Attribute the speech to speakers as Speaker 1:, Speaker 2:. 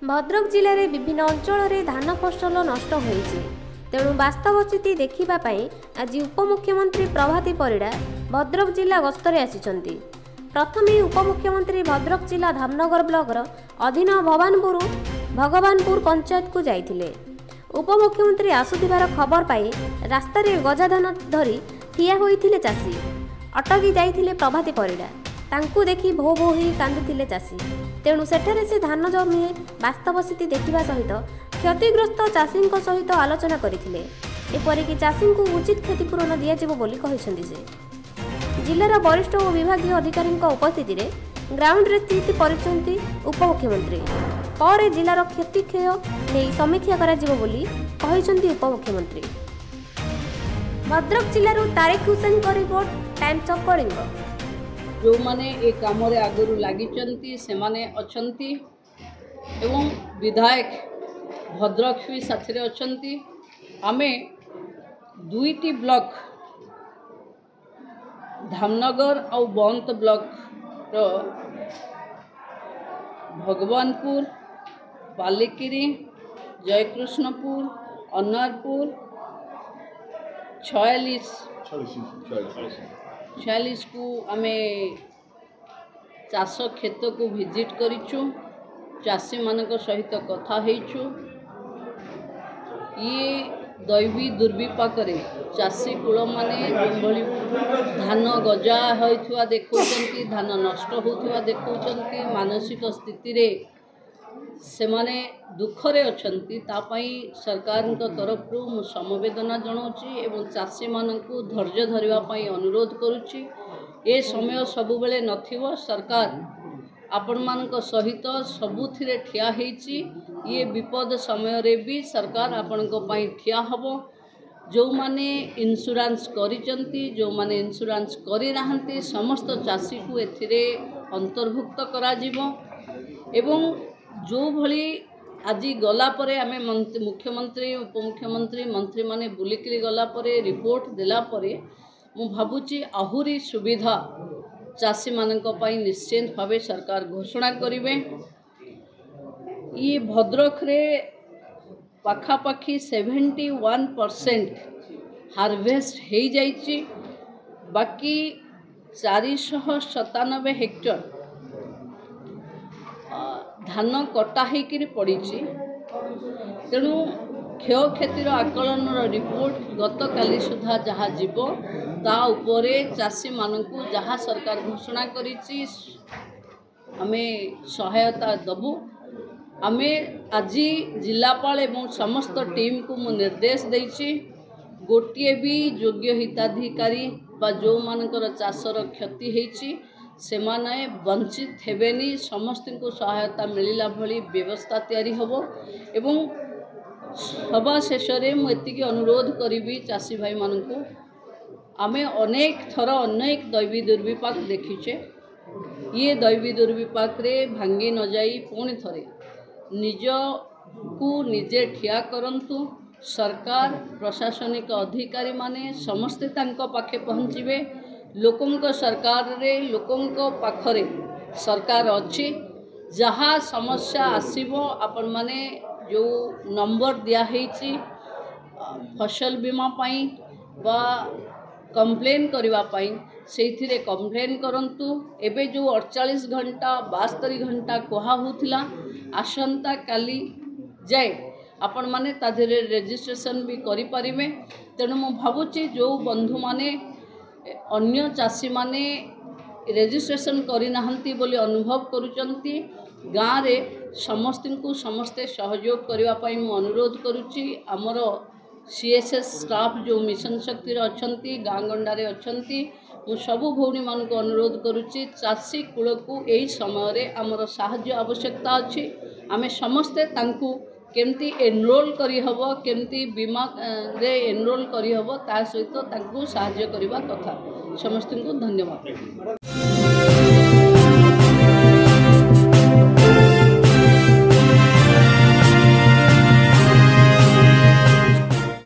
Speaker 1: भद्रक जिले में विभिन्न अंचल में धान फसल नष्ट होईछि। तेणु वास्तव स्थिति देखा आज उपमुख्यमंत्री प्रभाती परिड़ा भद्रक जिला गस्तरे आसिछन्ति। प्रथमे उपमुख्यमंत्री भद्रक जिला धामनगर ब्लॉकर अधीन भगवानपुर पंचायत को जाइथिले। उपमुख्यमंत्री आसुथिबार खबर पाई रास्ता रे गजाधान धरी ठिया होइथिले चाषी। अटकी जाइथिले प्रभाती परिड़ा। तांकू देखि भो भो ही कांदुथिले चाषी। तेणु सेठारे से धान जमी वास्तव स्थिति देखा सहित क्षतिग्रस्त चाषी सहित आलोचना करथिले। एपरिक चाषी को उचित क्षतिपूरण दियाजिबो बोली कहिसेंति से। जिलार वरिष्ठ और विभागीय अधिकारी उपस्थिति रे ग्राउंड रे स्थिति परिचंती उपमुख्यमंत्री। पर जिलार क्षति क्षय नहीं समीक्षा करा जिवो बोली कहिसेंति उपमुख्यमंत्री। भद्रक जिलार तारिक हुसैन को रिपोर्ट, टाइम्स ऑफ कलिंग।
Speaker 2: जो माने ए काम रे आगरु लागिचंती से माने अछंती एवं विधायक भद्रक भी साथरे अछंती। आमे दुईटी ब्लॉक धामनगर और बंत ब्लॉक रो भगवानपुर, बालिकिरी, जयकृष्णपुर, अनारपुर 46 को आमे चाष खेत को विजिट करिछु। चाषी मानक सहित कथा हेइछु। ये दैवी दुर्विपाक चाषी कूल माने जोभली धान गजा होइथुआ देखौचंती, धान नष्ट होथुआ देखौचंती, मानसिक स्थिति रे से माने दुखरे अछंती। तापाई सरकार तरफ मु समवेदना जनाऊँगी एवं चाषी मानकु धैर्य धरिबा पई अनुरोध करुच्ची। ए समय सबु बेले नथिवो। सरकार आपण मानक सहित सबुथिरे ठिया हेइची। ये विपद समय रे भी सरकार आपण को पई ठिया हबो। जो माने इंश्योरेंस करिचंती, जो माने इंश्योरेंस करि नाहंती, समस्त चाषी को एथिरे अंतर्भुक्त करा जिवो। एवं जो भली आज गला परे आमे मुख्यमंत्री उपमुख्यमंत्री मंत्री माने बुलिकिरी गला परे रिपोर्ट देला परे मु भाबुची आहुरी सुविधा चाषी मानक पई निश्चित भावे सरकार घोषणा करिवे। ये भद्रक रे पाखापाखी 71% हार्वेस्ट हो जाइए। बाकी 497 हेक्टर धान कटा होकर पड़ी। तेणु क्षय क्षतिर आकलन रिपोर्ट गत काली सुधा जहाँ जीव ता उपरे चाषी मानकु जहाँ सरकार घोषणा करिछि आमे सहायता दबु। आमे आज जिलापाल एवं समस्त टीम को मु निर्देश देछि गोटे भी योग्य हिताधिकारी बा जो मानकर चाषर क्षति होइछि से माने वंचित हेबेनी। समस्त को सहायता मिलला भली व्यवस्था तैयारी हबो। एवं सभा शेष में मुझे अनुरोध करी चाषी भाई मानू आमे अनेक थर अनेक दैवी दुर्विपाक देखीचे। ये दैवी दुर्विपाक रे भांगी न जाई पुणी थरे निज को निजे ठिया करंतु। सरकार प्रशासनिक अधिकारी माने समस्ते तांको पाखे पहुँचे। लोकंक सरकार रे लोकंक पाखरे सरकार अच्छी। जहाँ समस्या आसीबो आपण माने जो नंबर दिया हेची फसल बीमा पाई बा कंप्लेन करबा पाई सेथिरे कंप्लेन करंतु। एबे जो 48 घंटा 72 घंटा कहा होथिला आसंता काली जाए आपण माने ताधरे रजिस्ट्रेशन भी करि परिबे। तेणु मु भाबुची जो बंधु माने अन्य चाषी माने रजिस्ट्रेशन करि नाहंती बोली अनुभव करूचंती गाँव रे समस्त को समस्ते सहयोग करबा पई मु अनुरोध करुच्ची। आमर सीएसएस स्टाफ जो मिशन शक्ति अच्छी गाँ गंडारे अच्छी मु सबु भौणी मान को अनुरोध करुच्ची चाषी कूल को यही समय रे आमर साहाय्य आवश्यकता अच्छी। आमे समस्ते तांकु केमती एनरोल करी हबो केमती बीमा रे एनरोल करी हबो ता सहित तांकु साहाय्य करबा कथा। समस्त को धन्यवाद।